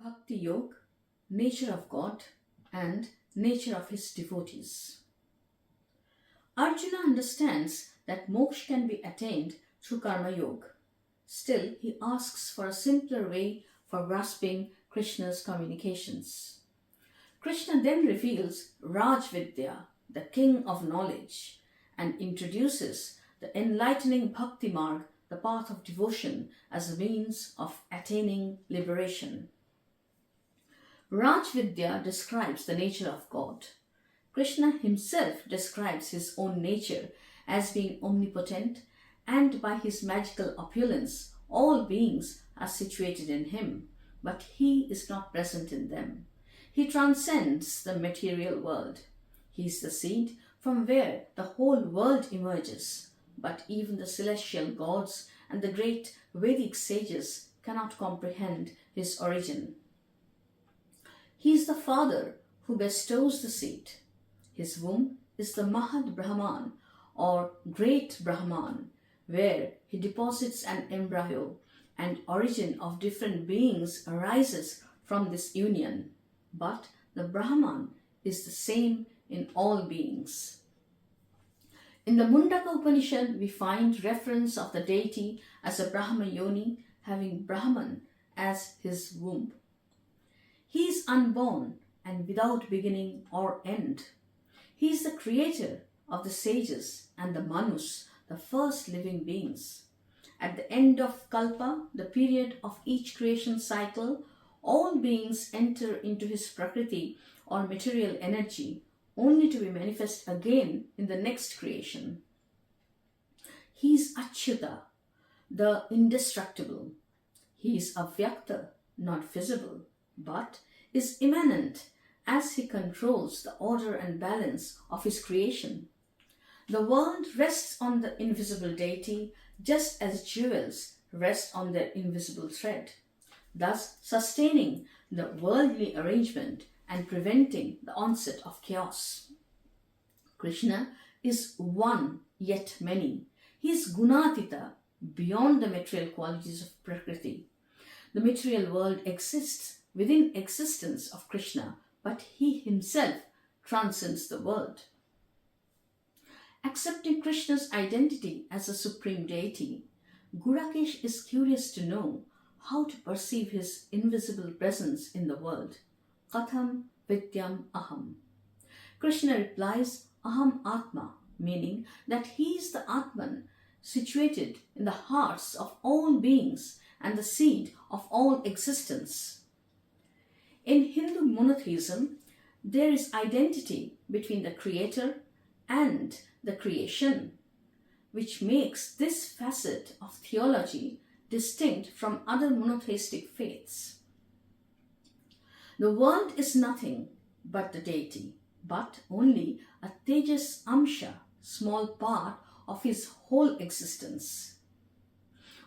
Bhakti Yoga, nature of God and nature of his devotees. Arjuna understands that moksha can be attained through Karma Yoga. Still, he asks for a simpler way for grasping Krishna's communications. Krishna then reveals Raj Vidya, the king of knowledge, and introduces the enlightening Bhakti Marg, the path of devotion, as a means of attaining liberation. Raj Vidya describes the nature of God. Krishna himself describes his own nature as being omnipotent, and by his magical opulence, all beings are situated in him, but he is not present in them. He transcends the material world. He is the seed from where the whole world emerges, but even the celestial gods and the great Vedic sages cannot comprehend his origin. He is the father who bestows the seed. His womb is the Mahad Brahman or Great Brahman, where he deposits an embryo, and origin of different beings arises from this union. But the Brahman is the same in all beings. In the Mundaka Upanishad, we find reference of the deity as a Brahma Yoni, having Brahman as his womb. He is unborn and without beginning or end. He is the creator of the sages and the Manus, the first living beings. At the end of Kalpa, the period of each creation cycle, all beings enter into his Prakriti or material energy, only to be manifest again in the next creation. He is Achyuta, the indestructible. He is Avyakta, not visible, but is immanent as he controls the order and balance of his creation. The world rests on the invisible deity, just as jewels rest on their invisible thread, thus sustaining the worldly arrangement and preventing the onset of chaos. Krishna is one yet many. He is Gunatita, beyond the material qualities of Prakriti. The material world exists within existence of Krishna, but he himself transcends the world. Accepting Krishna's identity as a supreme deity, Gurakesh is curious to know how to perceive his invisible presence in the world. Katham Vidyam Aham. Krishna replies, Aham Atma, meaning that he is the Atman, situated in the hearts of all beings and the seed of all existence. In Hindu monotheism, there is identity between the creator and the creation, which makes this facet of theology distinct from other monotheistic faiths. The world is nothing but the deity, but only a Tejas Amsha, small part of his whole existence.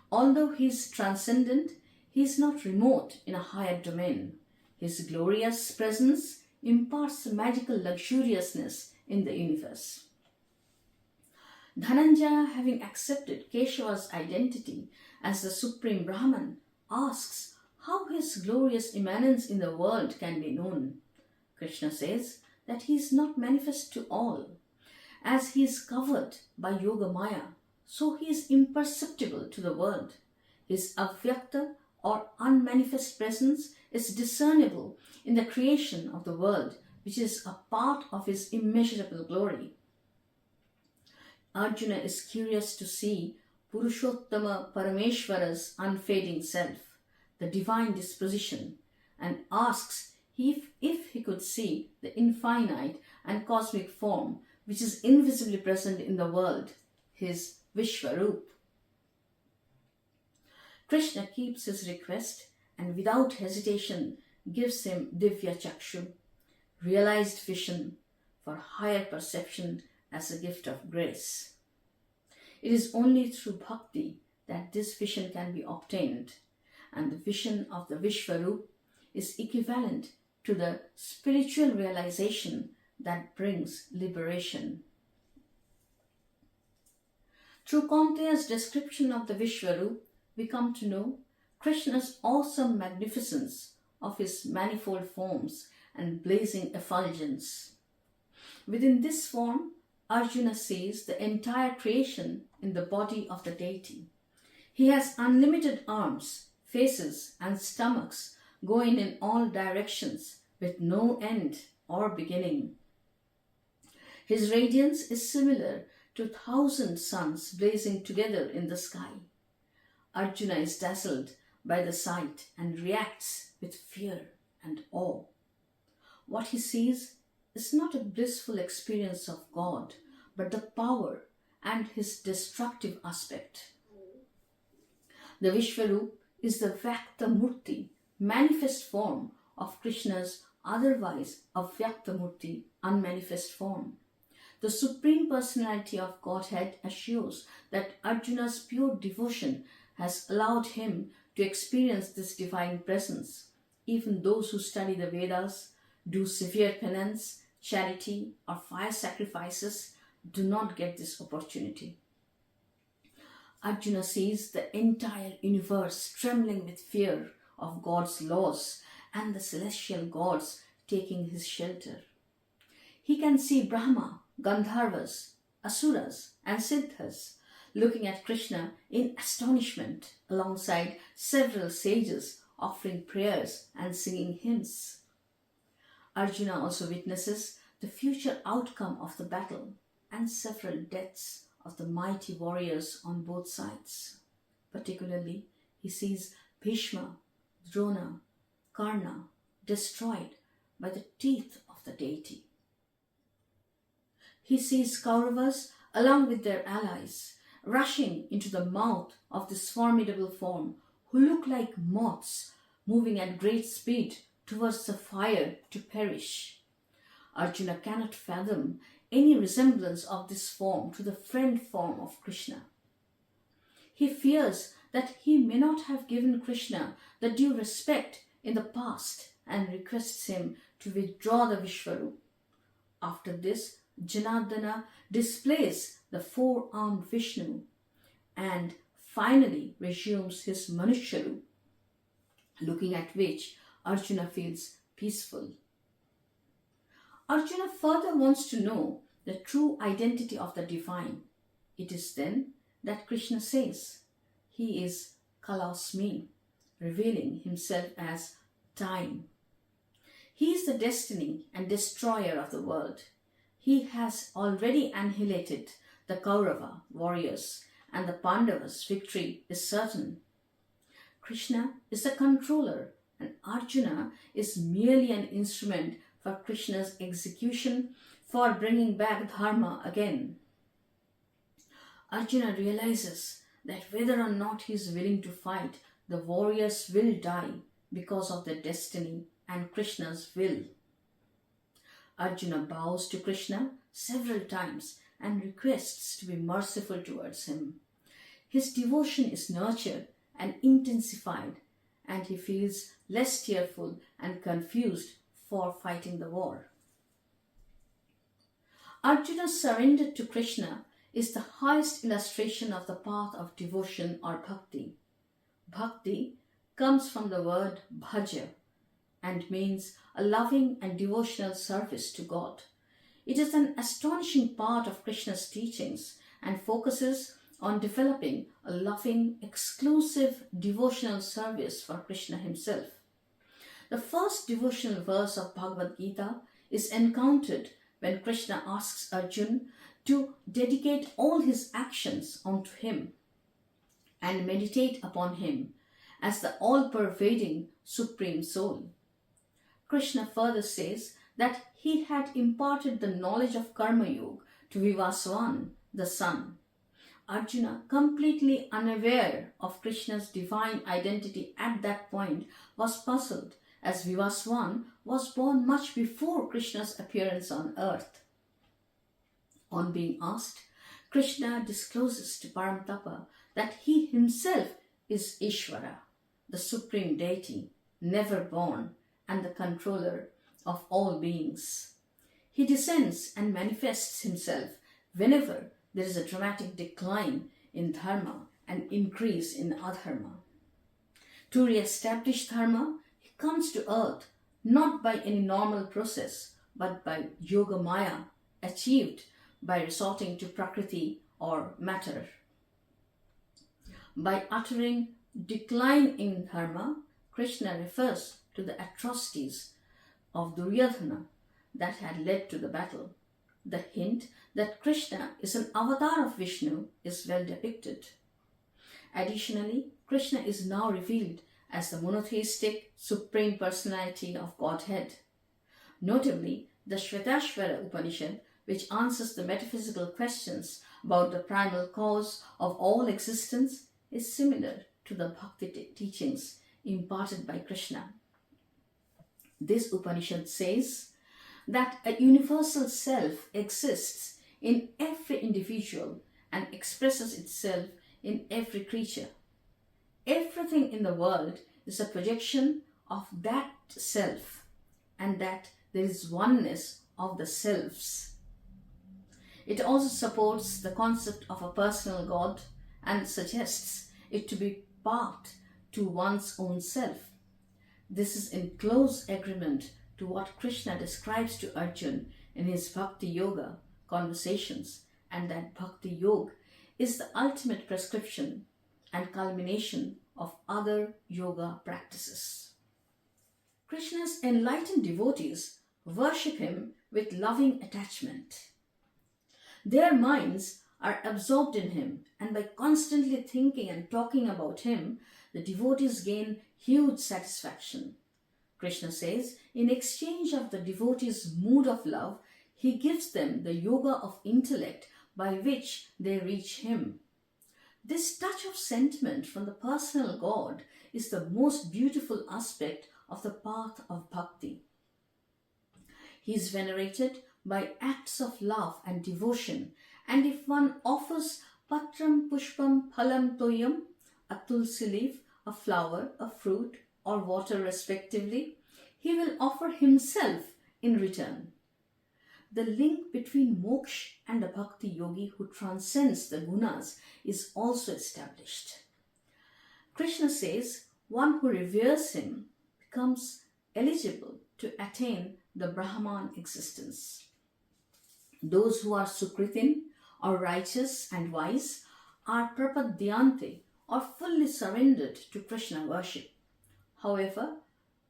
Although he is transcendent, he is not remote in a higher domain. His glorious presence imparts magical luxuriousness in the universe. Dhananjaya, having accepted Keshava's identity as the Supreme Brahman, asks how his glorious immanence in the world can be known. Krishna says that he is not manifest to all. As he is covered by Yoga Maya, so he is imperceptible to the world. His Avyakta or unmanifest presence is discernible in the creation of the world, which is a part of his immeasurable glory. Arjuna is curious to see Purushottama Parameshwara's unfading self, the divine disposition, and asks if he could see the infinite and cosmic form which is invisibly present in the world, his Vishwarup. Krishna keeps his request and without hesitation gives him Divya Chakshu, realized vision for higher perception as a gift of grace. It is only through bhakti that this vision can be obtained, and the vision of the Vishwarup is equivalent to the spiritual realization that brings liberation. Through Kaunteya's description of the Vishwarup, we come to know Krishna's awesome magnificence of his manifold forms and blazing effulgence. Within this form, Arjuna sees the entire creation in the body of the deity. He has unlimited arms, faces, and stomachs going in all directions with no end or beginning. His radiance is similar to 1,000 suns blazing together in the sky. Arjuna is dazzled by the sight and reacts with fear and awe. What he sees is not a blissful experience of God, but the power and his destructive aspect. The Vishwarup is the Vyakta Murti, manifest form of Krishna's otherwise Avyakta Murti, unmanifest form. The Supreme Personality of Godhead assures that Arjuna's pure devotion has allowed him to experience this divine presence. Even those who study the Vedas, do severe penance, charity, or fire sacrifices do not get this opportunity. Arjuna sees the entire universe trembling with fear of God's laws and the celestial gods taking his shelter. He can see Brahma, Gandharvas, Asuras, and Siddhas looking at Krishna in astonishment alongside several sages offering prayers and singing hymns. Arjuna also witnesses the future outcome of the battle and several deaths of the mighty warriors on both sides. Particularly, he sees Bhishma, Drona, Karna destroyed by the teeth of the deity. He sees Kauravas along with their allies rushing into the mouth of this formidable form who look like moths moving at great speed towards the fire to perish. Arjuna cannot fathom any resemblance of this form to the friend form of Krishna. He fears that he may not have given Krishna the due respect in the past and requests him to withdraw the Vishwarup. After this, Janardana displays the four-armed Vishnu and finally resumes his Manushyarup, looking at which Arjuna feels peaceful. Arjuna further wants to know the true identity of the divine. It is then that Krishna says, he is Kalasmi, revealing himself as time. He is the destiny and destroyer of the world. He has already annihilated the Kaurava warriors, and the Pandavas' victory is certain. Krishna is the controller, and Arjuna is merely an instrument for Krishna's execution for bringing back dharma again. Arjuna realizes that whether or not he is willing to fight, the warriors will die because of their destiny and Krishna's will. Arjuna bows to Krishna several times and requests to be merciful towards him. His devotion is nurtured and intensified, and he feels less tearful and confused for fighting the war. Arjuna's surrender to Krishna is the highest illustration of the path of devotion or bhakti. Bhakti comes from the word bhaja and means a loving and devotional service to God. It is an astonishing part of Krishna's teachings and focuses on developing a loving, exclusive devotional service for Krishna himself. The first devotional verse of Bhagwad-Gita is encountered when Krishna asks Arjuna to dedicate all his actions onto him and meditate upon him as the all-pervading Supreme Soul. Krishna further says that he had imparted the knowledge of Karma Yoga to Vivaswan, the son. Arjuna, completely unaware of Krishna's divine identity at that point, was puzzled as Vivaswan was born much before Krishna's appearance on earth. On being asked, Krishna discloses to Paramtapa that he himself is Ishvara, the supreme deity, never born and the controller of all beings. He descends and manifests himself whenever there is a dramatic decline in dharma and increase in adharma. To re-establish dharma, he comes to earth not by any normal process but by yoga maya achieved by resorting to prakriti or matter. By uttering decline in dharma, Krishna refers to the atrocities of Duryodhana that had led to the battle. The hint that Krishna is an avatar of Vishnu is well depicted. Additionally, Krishna is now revealed as the monotheistic Supreme Personality of Godhead. Notably, the Shvetashvara Upanishad, which answers the metaphysical questions about the primal cause of all existence, is similar to the Bhakti teachings imparted by Krishna. This Upanishad says that a universal self exists in every individual and expresses itself in every creature. Everything in the world is a projection of that self, and that there is oneness of the selves. It also supports the concept of a personal God and suggests it to be part to one's own self. This is in close agreement to what Krishna describes to Arjuna in his Bhakti Yoga conversations, and that Bhakti Yoga is the ultimate prescription and culmination of other yoga practices. Krishna's enlightened devotees worship him with loving attachment. Their minds are absorbed in him, and by constantly thinking and talking about him, the devotees gain huge satisfaction. Krishna says, in exchange of the devotees' mood of love, he gives them the yoga of intellect by which they reach him. This touch of sentiment from the personal God is the most beautiful aspect of the path of bhakti. He is venerated by acts of love and devotion, and if one offers patram pushpam phalam toyam, a tulsi leaf, a flower, a fruit, or water respectively, he will offer himself in return. The link between moksha and a bhakti yogi who transcends the gunas is also established. Krishna says one who reveres him becomes eligible to attain the Brahman existence. Those who are sukritin or righteous and wise are prapadyante or fully surrendered to Krishna worship. However,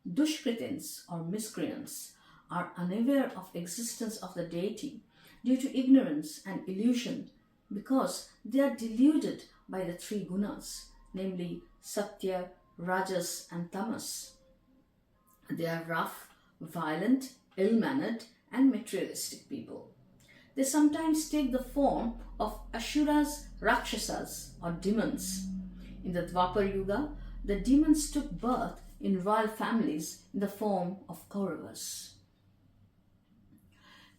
dushkritins or miscreants are unaware of existence of the deity due to ignorance and illusion because they are deluded by the three gunas, namely satya, rajas and tamas. They are rough, violent, ill-mannered and materialistic people. They sometimes take the form of asuras, rakshasas or demons. In the Dwapar Yuga, the demons took birth in royal families in the form of Kauravas.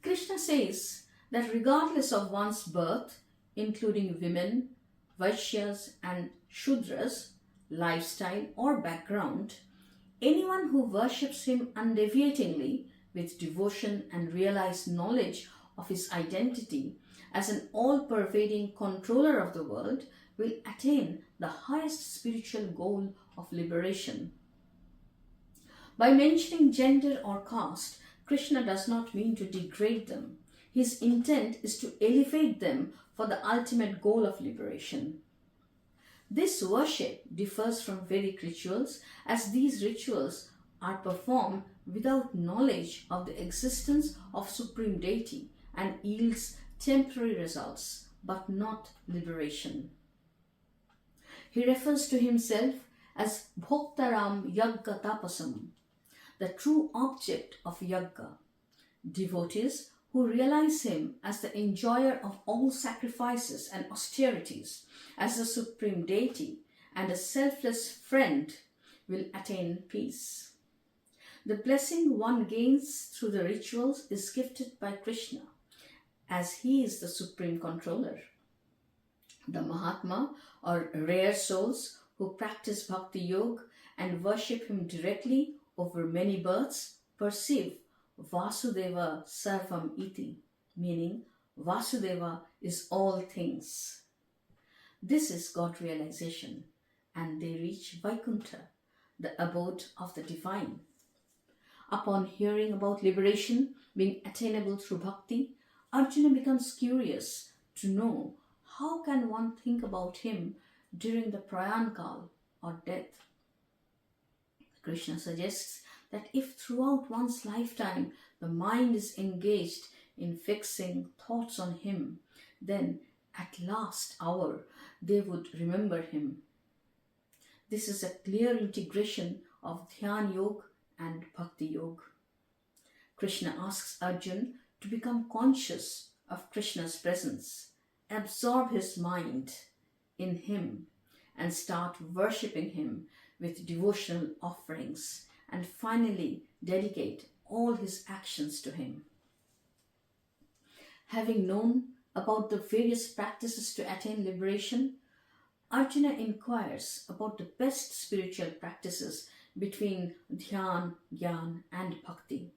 Krishna says that regardless of one's birth, including women, Vaishyas and Shudras, lifestyle or background, anyone who worships him undeviatingly with devotion and realized knowledge of his identity as an all-pervading controller of the world will attain the highest spiritual goal of liberation. By mentioning gender or caste, Krishna does not mean to degrade them. His intent is to elevate them for the ultimate goal of liberation. This worship differs from Vedic rituals, as these rituals are performed without knowledge of the existence of Supreme Deity and yields temporary results, but not liberation. He refers to himself as Bhoktaram Yagga Tapasam, the true object of Yagga. Devotees who realize him as the enjoyer of all sacrifices and austerities, as the Supreme Deity and a selfless friend, will attain peace. The blessing one gains through the rituals is gifted by Krishna, as he is the Supreme Controller. The Mahatma, or rare souls who practice Bhakti Yoga and worship him directly over many births, perceive Vasudeva Sarvam Iti, meaning Vasudeva is all things. This is God realization, and they reach Vaikuntha, the abode of the divine. Upon hearing about liberation being attainable through bhakti, Arjuna becomes curious to know how can one think about him during the Prayankal or death. Krishna suggests that if throughout one's lifetime the mind is engaged in fixing thoughts on him, then at last hour they would remember him. This is a clear integration of Dhyan Yoga and Bhakti Yoga. Krishna asks Arjuna to become conscious of Krishna's presence, absorb his mind in him, and start worshipping him with devotional offerings, and finally dedicate all his actions to him. Having known about the various practices to attain liberation, Arjuna inquires about the best spiritual practices between Dhyan, Gyan and Bhakti.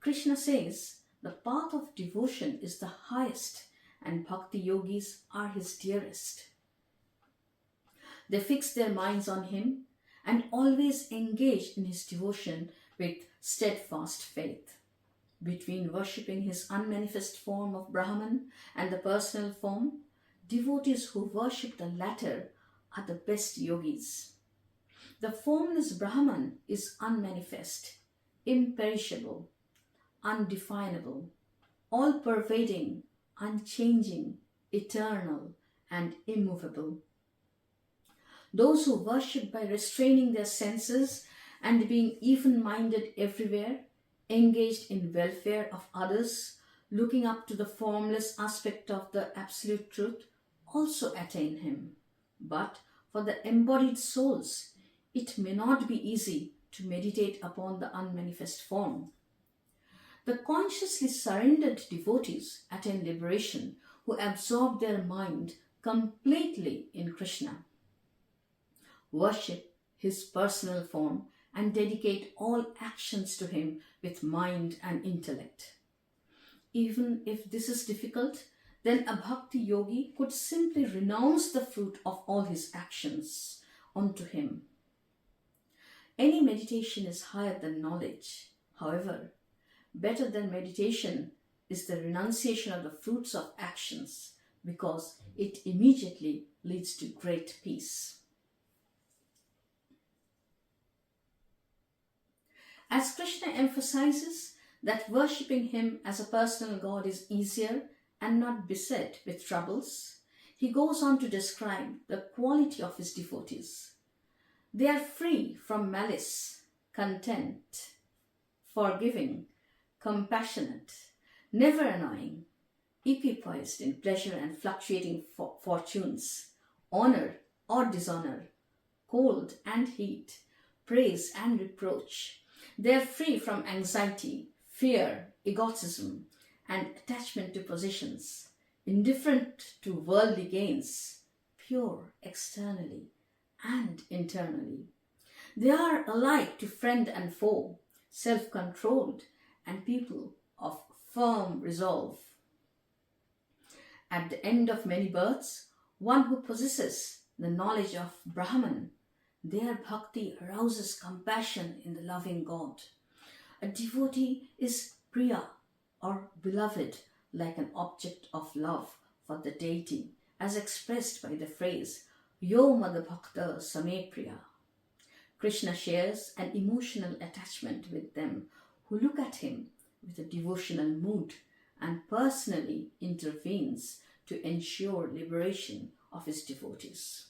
Krishna says the path of devotion is the highest and Bhakti yogis are his dearest. They fix their minds on him and always engage in his devotion with steadfast faith. Between worshipping his unmanifest form of Brahman and the personal form, devotees who worship the latter are the best yogis. The formless Brahman is unmanifest, imperishable, undefinable, all-pervading, unchanging, eternal, and immovable. Those who worship by restraining their senses and being even-minded everywhere, engaged in welfare of others, looking up to the formless aspect of the absolute truth, also attain him. But for the embodied souls, it may not be easy to meditate upon the unmanifest form. The consciously surrendered devotees attain liberation who absorb their mind completely in Krishna, worship his personal form, and dedicate all actions to him with mind and intellect. Even if this is difficult, then a bhakti yogi could simply renounce the fruit of all his actions onto him. Any meditation is higher than knowledge. However, better than meditation is the renunciation of the fruits of actions, because it immediately leads to great peace. As Krishna emphasizes that worshipping him as a personal God is easier and not beset with troubles, he goes on to describe the quality of his devotees. They are free from malice, content, forgiving, compassionate, never annoying, equipoised in pleasure and fluctuating fortunes, honor or dishonor, cold and heat, praise and reproach. They are free from anxiety, fear, egotism, and attachment to positions, indifferent to worldly gains, pure externally and internally. They are alike to friend and foe, self-controlled, and people of firm resolve. At the end of many births, one who possesses the knowledge of Brahman, their bhakti arouses compassion in the loving God. A devotee is priya or beloved, like an object of love for the deity, as expressed by the phrase Yo Mad Bhakta Same Priya. Krishna shares an emotional attachment with them who look at him with a devotional mood and personally intervenes to ensure liberation of his devotees.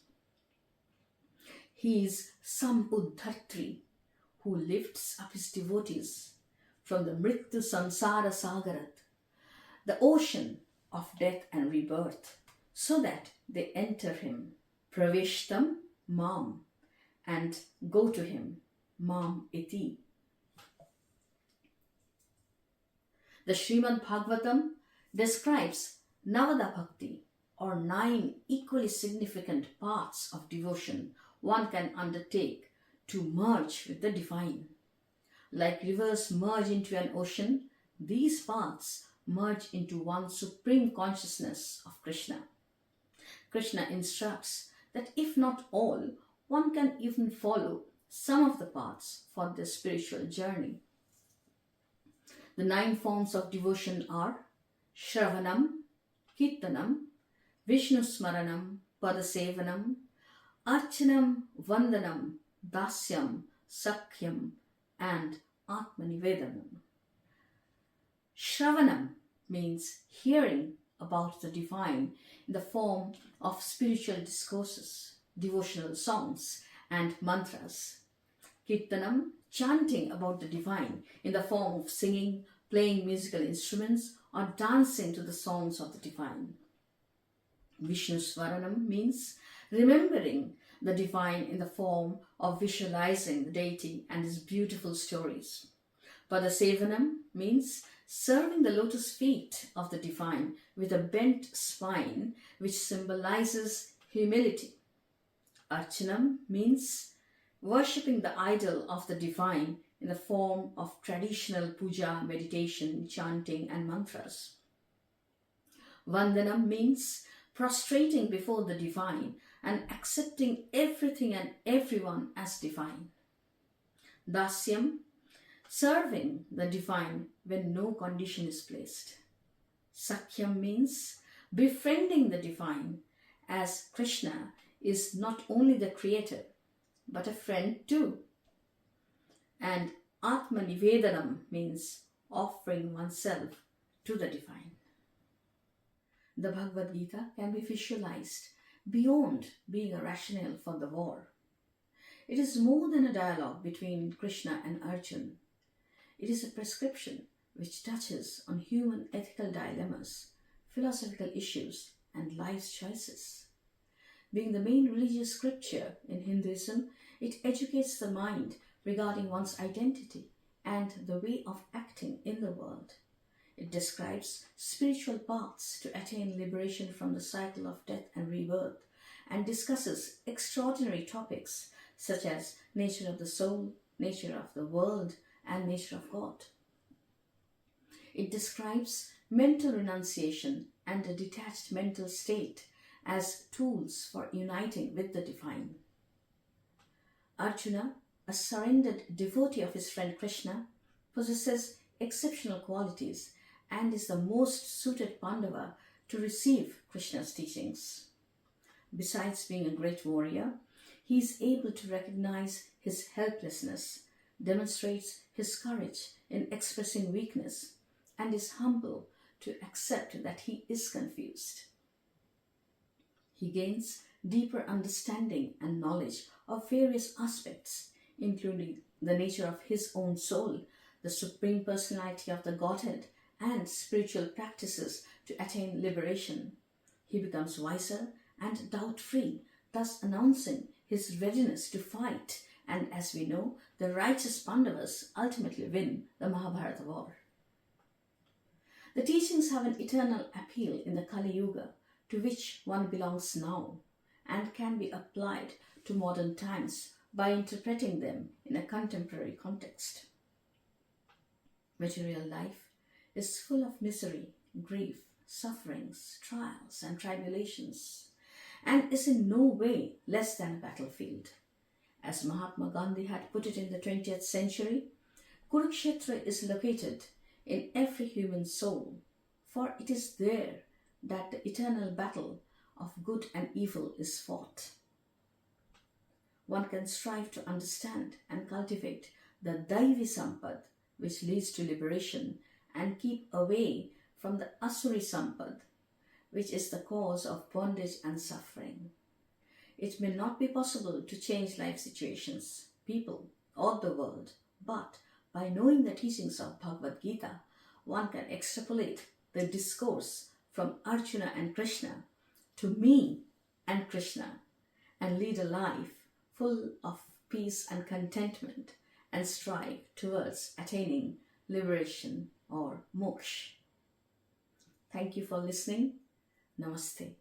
He is Samuddhartri, who lifts up his devotees from the Mrityu Sansara Sagarat, the ocean of death and rebirth, so that they enter him, Praveshtam Mam, and go to him, Mam Iti. The Srimad Bhagwatam describes Navada Bhakti, or 9 equally significant paths of devotion one can undertake to merge with the divine. Like rivers merge into an ocean, these paths merge into one supreme consciousness of Krishna. Krishna instructs that if not all, one can even follow some of the paths for the spiritual journey. The 9 forms of devotion are Shravanam, Kirtanam, Vishnu Smaranam, Padasevanam, Archanam, Vandanam, Dasyam, Sakhyam, and Atmanivedanam. Shravanam means hearing about the divine in the form of spiritual discourses, devotional songs, and mantras. Kirtanam, chanting about the divine in the form of singing, playing musical instruments, or dancing to the songs of the divine. Vishnu Smaranam means remembering the divine in the form of visualizing the deity and his beautiful stories. Padasevanam means serving the lotus feet of the divine with a bent spine, which symbolizes humility. Archanam means worshipping the idol of the divine in the form of traditional puja, meditation, chanting, and mantras. Vandanam means prostrating before the divine and accepting everything and everyone as divine. Dasyam, serving the divine when no condition is placed. Sakhyam means befriending the divine, as Krishna is not only the creator but a friend too. And Atmanivedanam means offering oneself to the divine. The Bhagwad-Gita can be visualized beyond being a rationale for the war. It is more than a dialogue between Krishna and Arjuna. It is a prescription which touches on human ethical dilemmas, philosophical issues, and life's choices. Being the main religious scripture in Hinduism, it educates the mind regarding one's identity and the way of acting in the world. It describes spiritual paths to attain liberation from the cycle of death and rebirth, and discusses extraordinary topics such as nature of the soul, nature of the world, and nature of God. It describes mental renunciation and a detached mental state as tools for uniting with the divine. Arjuna, a surrendered devotee of his friend Krishna, possesses exceptional qualities and is the most suited Pandava to receive Krishna's teachings. Besides being a great warrior, he is able to recognize his helplessness, demonstrates his courage in expressing weakness, and is humble to accept that he is confused. He gains deeper understanding and knowledge of various aspects, including the nature of his own soul, the Supreme Personality of the Godhead, and spiritual practices to attain liberation. He becomes wiser and doubt-free, thus announcing his readiness to fight, and as we know, the righteous Pandavas ultimately win the Mahabharata war. The teachings have an eternal appeal in the Kali Yuga, to which one belongs now, and can be applied to modern times by interpreting them in a contemporary context. Material life is full of misery, grief, sufferings, trials, and tribulations, and is in no way less than a battlefield. As Mahatma Gandhi had put it in the 20th century, Kurukshetra is located in every human soul, for it is there that the eternal battle of good and evil is fought. One can strive to understand and cultivate the Daivi Sampad, which leads to liberation, and keep away from the Asuri Sampad, which is the cause of bondage and suffering. It may not be possible to change life situations, people, or the world, but by knowing the teachings of Bhagwad-Gita, one can extrapolate the discourse from Arjuna and Krishna to me and Krishna, and lead a life full of peace and contentment, and strive towards attaining liberation or moksha. Thank you for listening. Namaste.